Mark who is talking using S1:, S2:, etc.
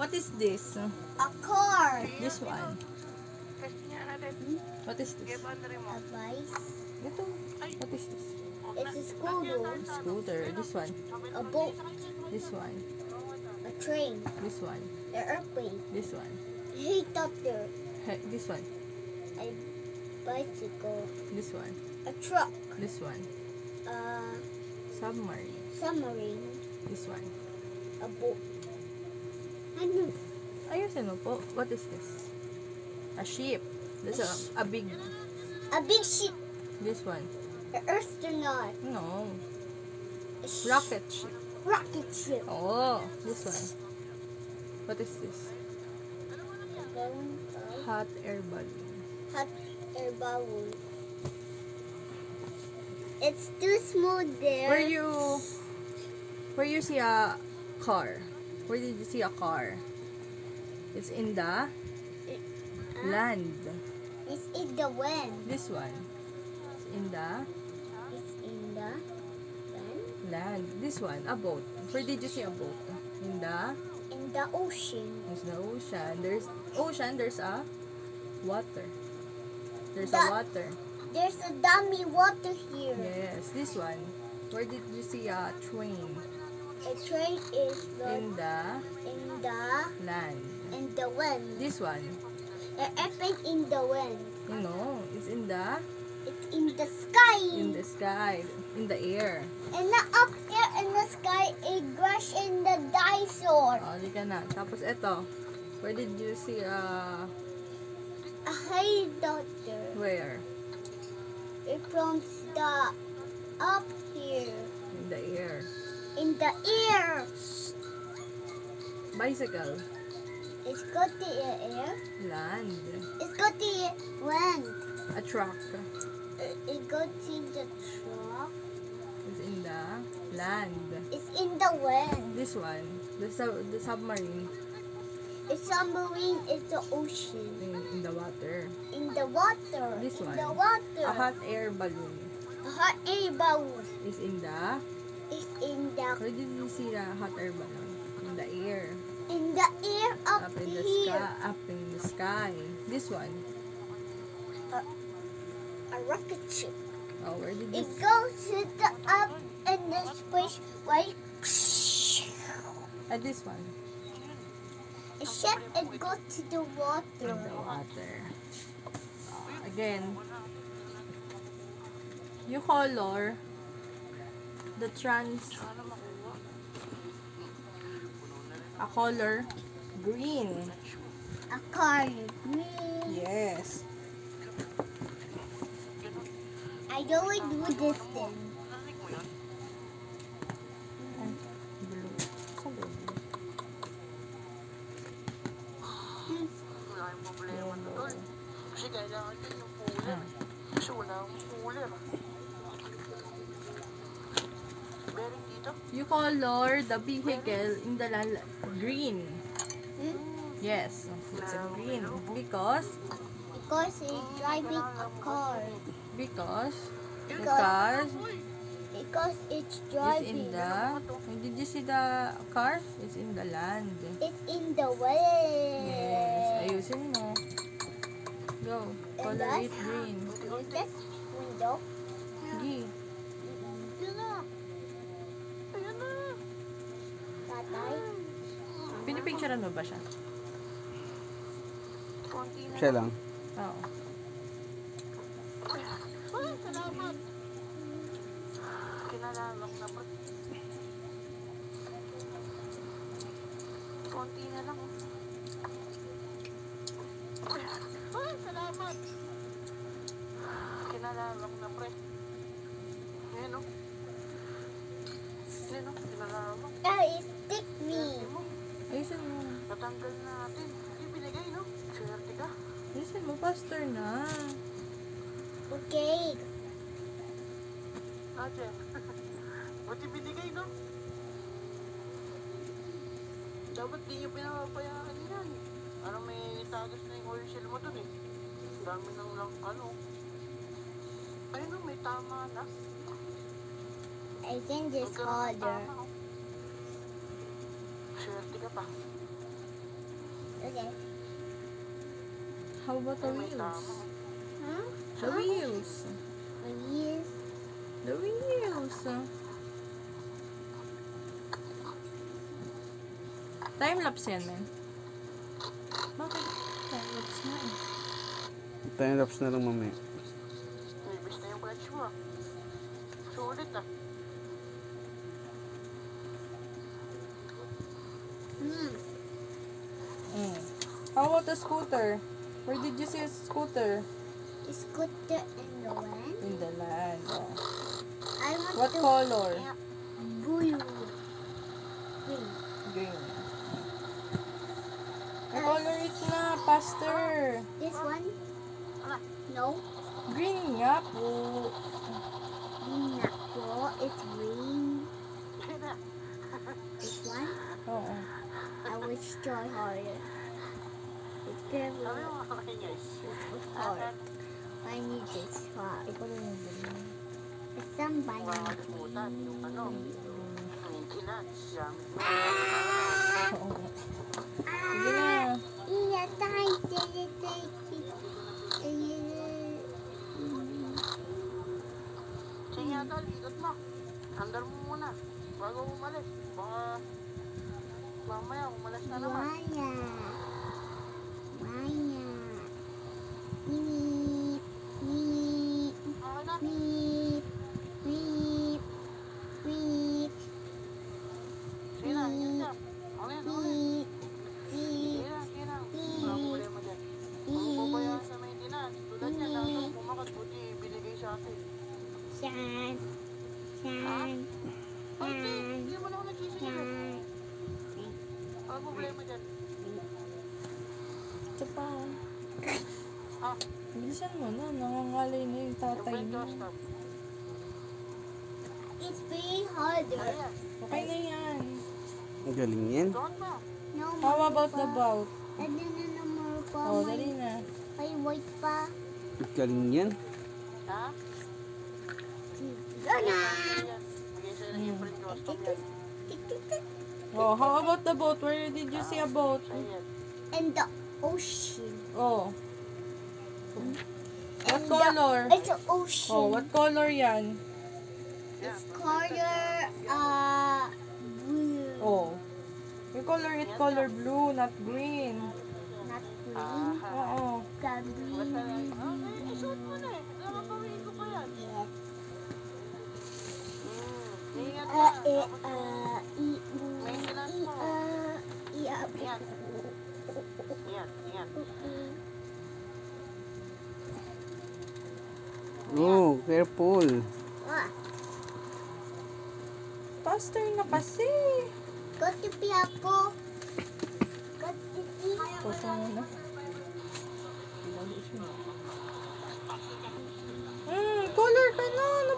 S1: What is this?
S2: A car.
S1: This one. What is this?
S2: A bike.
S1: Ito. What is this?
S2: It's a scooter.
S1: Scooter. This one.
S2: A boat.
S1: This one.
S2: A train.
S1: This one.
S2: An airplane.
S1: This one.
S2: A helicopter.
S1: This one.
S2: A bicycle.
S1: This one.
S2: A truck.
S1: This one.
S2: A
S1: Submarine.
S2: submarine.
S1: This one.
S2: A boat. Ano?
S1: Ayusin mo po. What is this? A ship. This a big.
S2: A big ship.
S1: This one.
S2: An astronaut.
S1: No.
S2: A
S1: Rocket ship.
S2: rocket ship.
S1: Oh, this one. What is this?
S2: A balloon.
S1: Hot air balloon.
S2: Hot air balloon. It's too small there.
S1: Where you see a car? Where did you see a car? It's in the land.
S2: It's in the wind.
S1: This one. It's in the
S2: It's in the wind.
S1: land. This one, a boat. Where did you see a boat? In the
S2: In the ocean.
S1: There's the ocean. There's ocean. There's a water. There's a
S2: The-
S1: water.
S2: There's a dummy water here.
S1: Yes, this one. Where did you see a train?
S2: A train is
S1: In the
S2: in the
S1: land.
S2: wind.
S1: This one,
S2: An airplane in the wind.
S1: you know, it's in the
S2: It's in the sky.
S1: sky, in the air.
S2: And not up there in the sky, a grass in the dinosaur.
S1: Oh, di ka na. Tapos eto, where did you see
S2: A helicopter.
S1: where?
S2: It from the up here.
S1: In the air.
S2: In the air.
S1: Bicycle.
S2: It's got the air.
S1: Land.
S2: It's got the wind.
S1: A truck.
S2: It got in the truck.
S1: It's in the land.
S2: It's in the wind.
S1: This one, the submarine
S2: A submarine is the ocean.
S1: in the water.
S2: In the water.
S1: This
S2: in
S1: one.
S2: the water.
S1: A hot air balloon
S2: A hot air balloon
S1: is in the.
S2: is in the
S1: Where did you see the hot air balloon? In the air.
S2: air up,
S1: Up in the
S2: here.
S1: sky. Up in the sky. This one.
S2: A rocket ship.
S1: Oh, where did you
S2: It goes to the up in the space like
S1: this one.
S2: a ship and go to the water.
S1: In the water. Again, you color the a color green.
S2: A car green.
S1: Yes.
S2: I don't want to do this thing.
S1: Blue. Sa blue.
S3: Wala yung problema na doon. Kasi kailangan din yung cooler.
S1: Ah.
S3: Kasi wala akong cooler. Bearing dito?
S1: You color the vehicle in the green.
S2: Hmm?
S1: Yes, it's a green because
S2: Because he's driving a car.
S1: because the
S2: Because-
S1: car
S2: Because it's
S1: is
S2: driving.
S1: in the. Did you see the car? It's in the land.
S2: It's in the way.
S1: Yes, ayusin mo. Go, color
S2: that's
S1: it green.
S2: This window.
S1: Sige.
S3: Yan na! Ayan na!
S2: Tatay.
S1: Pinipicturean mo ba siya?
S3: Konti na.
S4: Siya lang.
S1: Oo.
S3: Ay, salamat! Kinalalak na ba? Konti na lang. Ay, salamat! Kinalalak na pre. Ayan o. Ayan o, kinalalak.
S2: Daddy, stick me.
S1: Ayusin mo.
S3: Natanggal natin. Ibinigay no? Swerte ka.
S1: Ayusin mo, faster na.
S2: Okay.
S3: Ate. Buti binigay no? Dapat di nyo pinapabayaan yan. Ano may tagas na yung oil shell mo dun eh. Dami ng lang, ano. Ayun no, may tama na.
S2: I think this
S3: Magkaroon ng
S2: harder.
S3: tama, oh. Swerte ka pa.
S2: Okay.
S1: How about the
S3: Ay, may
S1: wheels?
S3: tama.
S2: Huh?
S1: The wheels.
S2: Yes.
S1: The wheels. Time-lapse yan, men. Bakit? Time-lapse na eh.
S4: Time-lapse na lang mamaya.
S3: Nibis na yung clutch mo. Sulit ah.
S2: Hmm.
S1: Mm. How about the scooter? Where did you see a scooter?
S2: Scooter in the land.
S1: In the land. Oh.
S2: I want
S1: What
S2: to
S1: color?
S2: blue. Green.
S1: Green. I-color it na, faster.
S2: This one?
S3: Ano?
S2: No.
S1: Green nga po.
S2: Green na po. It's green.
S3: Yun na.
S2: This one?
S1: Oo.
S2: I will try harder. It's very
S3: Sabi mo okay guys.
S2: hard. I need this hard.
S1: I-color yung green.
S2: It's somebody.
S3: Makakalimutan yung ano. Maintenance. Gamit mo.
S1: Oo. Sige na.
S2: Iya, tayo.
S3: Sige nga tol, ikot mo. Andar mo muna. Bago umalis. Baka mamaya umalis na naman.
S2: Maya. Maya. Beep. Beep.
S3: Okay na?
S2: Beep. Beep. Beep.
S3: Sige na, ingat ka. Okay na, okay.
S2: Beep. Beep.
S3: Sige na. Walang problema dyan. Kung pabayaan sa maintenance, tulad yan, nasa pumakat, buti binigay sa atin.
S2: Shan. Shan.
S3: Ay,
S2: Shan.
S3: hindi mo na ako nagsisingil.
S2: Shan.
S3: Walang problema dyan.
S1: Ito pa.
S3: Ah,
S1: Bilisan mo na. Nangangalay na yung
S3: yung
S1: tatay
S3: brake
S1: mo.
S3: stop.
S2: It's very harder.
S3: Ayan,
S1: Okay na yan.
S4: Ang galing yan.
S3: doon mo.
S2: No
S1: How
S2: more
S1: about
S2: pa.
S1: the bout?
S2: Ano na more pa?
S1: Oh, dali na.
S2: May white pa.
S4: Ang galing yan.
S3: Ha?
S2: Gana!
S3: Ayan, bigay sa'yo ng yung brake stop yan.
S1: Oh, how about the boat? Where did you see a boat?
S3: Ayan.
S2: In the ocean.
S1: Oh. What
S2: In
S1: color?
S2: It's an ocean.
S1: Oh, what color yan?
S2: It's color blue.
S1: Oh. You color it color blue, not green.
S2: Not green.
S1: Oo.
S2: The green.
S3: Okay, isuot mo na eh. Nakapawin ko pa yan.
S2: Yes.
S3: Ingat ka. Ingat. Ingat, ingat.
S4: Oh, careful.
S1: Faster na kasi.
S2: Katipi ako. Katipi.
S1: Puso mo na. Color ka na. Ano ba